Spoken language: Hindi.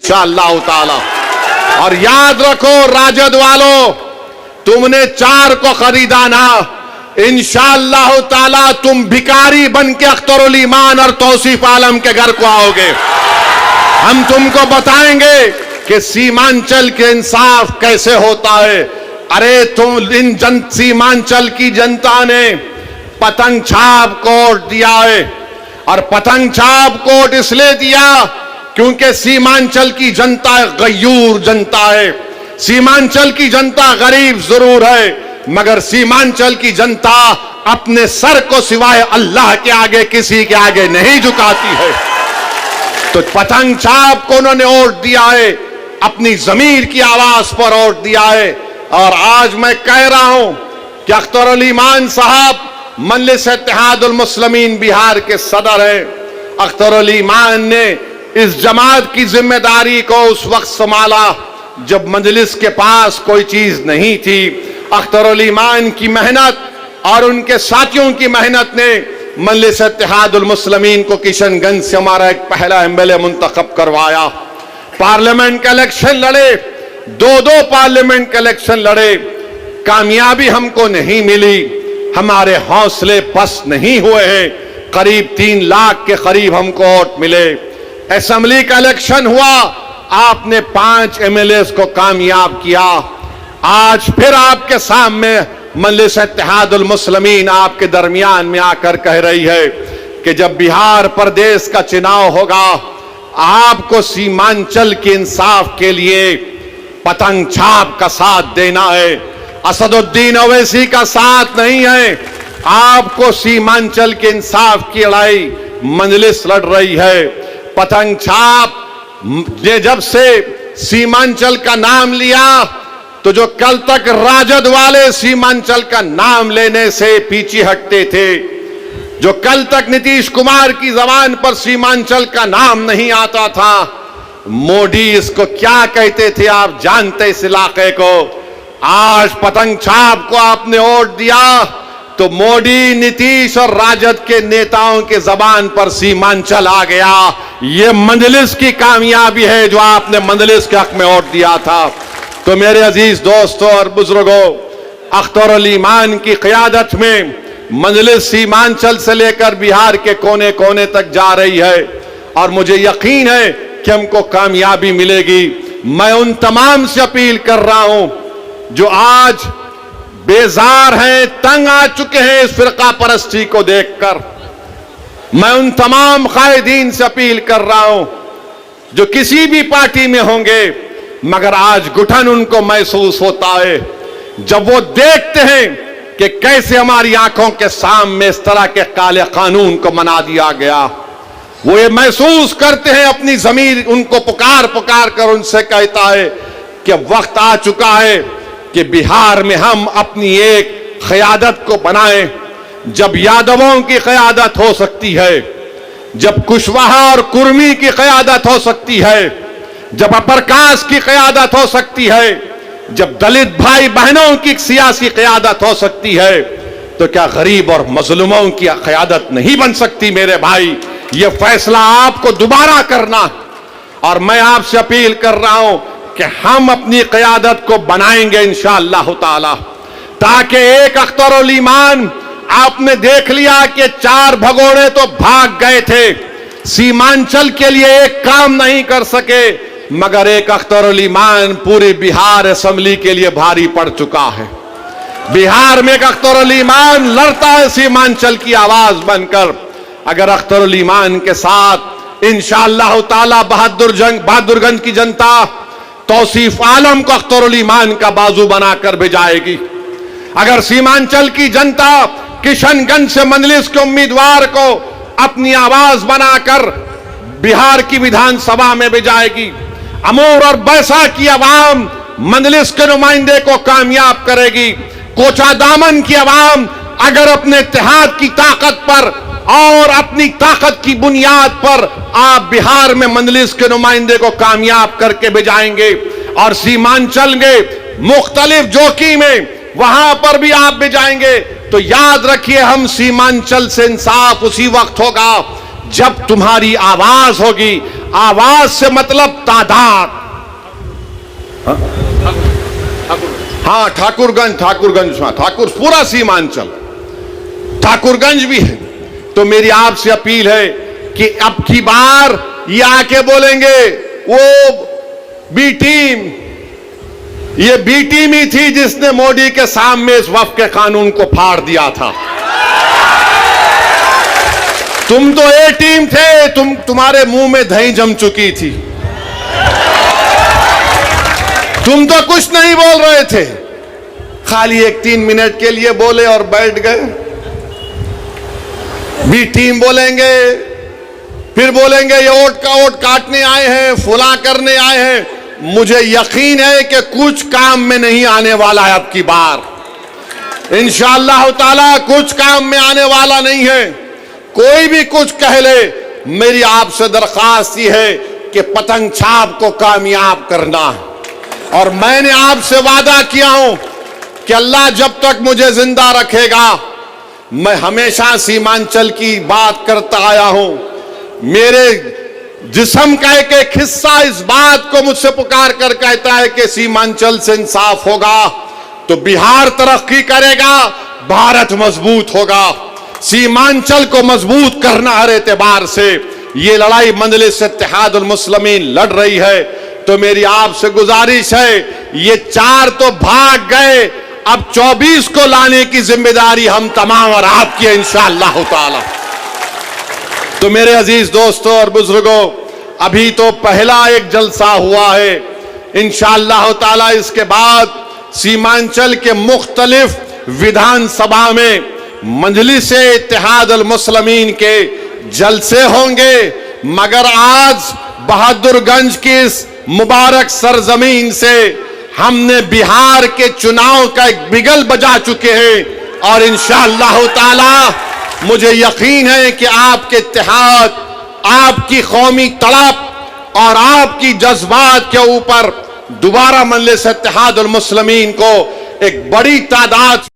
इंशाअल्लाह ताला। और याद रखो राजद वालों, तुमने 4 को खरीदा ना, इंशाअल्लाह ताला तुम भिखारी बन के अख्तरुल ईमान और तौसीफ आलम के घर को आओगे। हम तुमको बताएंगे कि सीमांचल के इंसाफ कैसे होता है। अरे तुम सीमांचल की जनता ने पतंग छाप कोट दिया है, और पतंग छाप कोट इसलिए दिया क्योंकि सीमांचल की जनता गयूर जनता है। सीमांचल की जनता गरीब जरूर है, मगर सीमांचल की जनता अपने सर को सिवाय अल्लाह के आगे किसी के आगे नहीं झुकाती है। तो पतंग छाप को उन्होंने वोट दिया है, अपनी जमीर की आवाज पर वोट दिया है। और आज मैं कह रहा हूं कि अख्तरुल ईमान साहब मजलिस इत्तेहादुल मुस्लिमीन बिहार के सदर हैं। अख्तरुल ईमान ने इस जमात की जिम्मेदारी को उस वक्त संभाला जब मजलिस के पास कोई चीज नहीं थी। अख्तरुल ईमान की मेहनत और उनके साथियों की मेहनत ने मजलिस इत्तेहादुल मुस्लिमीन को किशनगंज से हमारा एक पहला एमएलए मुंतखब करवाया। पार्लियामेंट का इलेक्शन लड़े, 2 पार्लियामेंट का इलेक्शन लड़े, कामयाबी हमको नहीं मिली। हमारे हौसले पस्त नहीं हुए हैं। करीब 3 लाख के करीब हमको वोट मिले। असेंबली का इलेक्शन हुआ, आपने 5 एमएलए को कामयाब किया। आज फिर आपके सामने मजलिस इत्तेहादुल मुस्लिमीन आपके दरमियान में आकर कह रही है कि जब बिहार प्रदेश का चुनाव होगा, आपको सीमांचल के इंसाफ के लिए पतंग छाप का साथ देना है, असदुद्दीन ओवैसी का साथ नहीं है। आपको सीमांचल के इंसाफ की लड़ाई मजलिस लड़ रही है। पतंग छाप ने जब से सीमांचल का नाम लिया, तो जो कल तक राजद वाले सीमांचल का नाम लेने से पीछे हटते थे, जो कल तक नीतीश कुमार की जबान पर सीमांचल का नाम नहीं आता था, मोदी इसको क्या कहते थे आप जानते इस इलाके को। आज पतंग छाप को आपने वोट दिया तो मोदी, नीतीश और राजद के नेताओं के जबान पर सीमांचल आ गया। ये मजलिस की कामयाबी है जो आपने मजलिस के हक में वोट दिया था। तो मेरे अजीज दोस्तों और बुजुर्गों, अख्तरुल ईमान की क़यादत में मजलिस सीमांचल से लेकर बिहार के कोने कोने तक जा रही है, और मुझे यकीन है कि हमको कामयाबी मिलेगी। मैं उन तमाम से अपील कर रहा हूं जो आज बेजार हैं, तंग आ चुके हैं इस फिरका परस्ती को देखकर। मैं उन तमाम कायदीन से अपील कर रहा हूं जो किसी भी पार्टी में होंगे, मगर आज घुटन उनको महसूस होता है जब वो देखते हैं कि कैसे हमारी आंखों के सामने इस तरह के काले कानून को बना दिया गया। वो ये महसूस करते हैं, अपनी जमीर उनको पुकार पुकार कर उनसे कहता है कि वक्त आ चुका है कि बिहार में हम अपनी एक क़यादत को बनाएं। जब यादवों की क़यादत हो सकती है, जब कुशवाहा और कुर्मी की क़यादत हो सकती है, जब अप्रकाश की क़यादत हो सकती है, जब दलित भाई बहनों की सियासी क़यादत हो सकती है, तो क्या गरीब और मजलूमों की क़यादत नहीं बन सकती? मेरे भाई, ये फैसला आपको दोबारा करना, और मैं आपसे अपील कर रहा हूं कि हम अपनी क़यादत को बनाएंगे इंशाअल्लाह ताला, ताकि एक अख्तरुल ईमान, आपने देख लिया कि 4 भगोड़े तो भाग गए थे, सीमांचल के लिए एक काम नहीं कर सके, मगर एक अख्तरुल ईमान पूरी बिहार असेंबली के लिए भारी पड़ चुका है। बिहार में एक अख्तरुल ईमान लड़ता है सीमांचल की आवाज बनकर। अगर अख्तरुल ईमान के साथ इंशाअल्लाह ताला बहादुरगंज की जनता तौसीफ आलम को अख्तरुल ईमान का बाजू बनाकर भेजाएगी। अगर सीमांचल की जनता किशनगंज से मजलिस के उम्मीदवार को अपनी आवाज बनाकर बिहार की विधानसभा में भेजाएगी, अमूर और बैसा की आवाम मजलिस के नुमाइंदे को कामयाब करेगी। कोचा दामन की आवाम अगर अपने इत्तेहाद की ताकत पर और अपनी ताकत की बुनियाद पर आप बिहार में मजलिस के नुमाइंदे को कामयाब करके भेजाएंगे, और सीमांचल के मुख्तलिफ जोकी में वहां पर भी आप भेजाएंगे, तो याद रखिए हम सीमांचल से इंसाफ उसी वक्त होगा जब तुम्हारी आवाज होगी, आवाज से मतलब तादाद। हाँ, ठाकुरगंज, ठाकुर पूरा सीमांचल, ठाकुरगंज भी है। तो मेरी आपसे अपील है कि अब की बार ये आके बोलेंगे वो बी टीम, ये बी टीम ही थी जिसने मोदी के सामने इस वक्फ के कानून को फाड़ दिया था। तुम तो ए टीम थे, तुम्हारे मुंह में दही जम चुकी थी, तुम तो कुछ नहीं बोल रहे थे, खाली 1-3 मिनट के लिए बोले और बैठ गए। बी टीम बोलेंगे, फिर बोलेंगे ये वोट काटने आए हैं, फुला करने आए हैं। मुझे यकीन है कि कुछ काम में नहीं आने वाला है अब की बार। इंशाअल्लाह ताला कुछ काम में आने वाला नहीं है। कोई भी कुछ कह ले, मेरी आपसे दरखास्त ये है कि पतंग छाप को कामयाब करना है। और मैंने आपसे वादा किया हूं कि अल्लाह जब तक मुझे जिंदा रखेगा, मैं हमेशा सीमांचल की बात करता आया हूं। मेरे जिस्म का एक हिस्सा इस बात को मुझसे पुकार कर कहता है कि सीमांचल से इंसाफ होगा तो बिहार तरक्की करेगा, भारत मजबूत होगा। सीमांचल को मजबूत करना हर एतबार से ये लड़ाई मजलिस इत्तेहादुल मुस्लिमीन लड़ रही है। तो मेरी आपसे गुजारिश है, ये 4 तो भाग गए, अब 24 को लाने की जिम्मेदारी हम तमाम और आपकी है इंशाअल्लाह ताला। तो मेरे अजीज दोस्तों और बुजुर्गों, अभी तो पहला एक जलसा हुआ है। इंशाअल्लाह ताला इसके बाद सीमांचल के मुख्तलिफ विधानसभा में मजलिस इत्तेहादुल मुस्लिमीन के जलसे होंगे। मगर आज बहादुरगंज की इस मुबारक सरजमीन से हमने बिहार के चुनाव का एक बिगल बजा चुके हैं और इंशाअल्लाह ताला मुझे यकीन है कि आपके इत्तेहाद, आपकी कौमी तड़प और आपकी जज्बात के ऊपर दोबारा मजलिस इत्तेहादुल मुस्लिमीन को एक बड़ी तादाद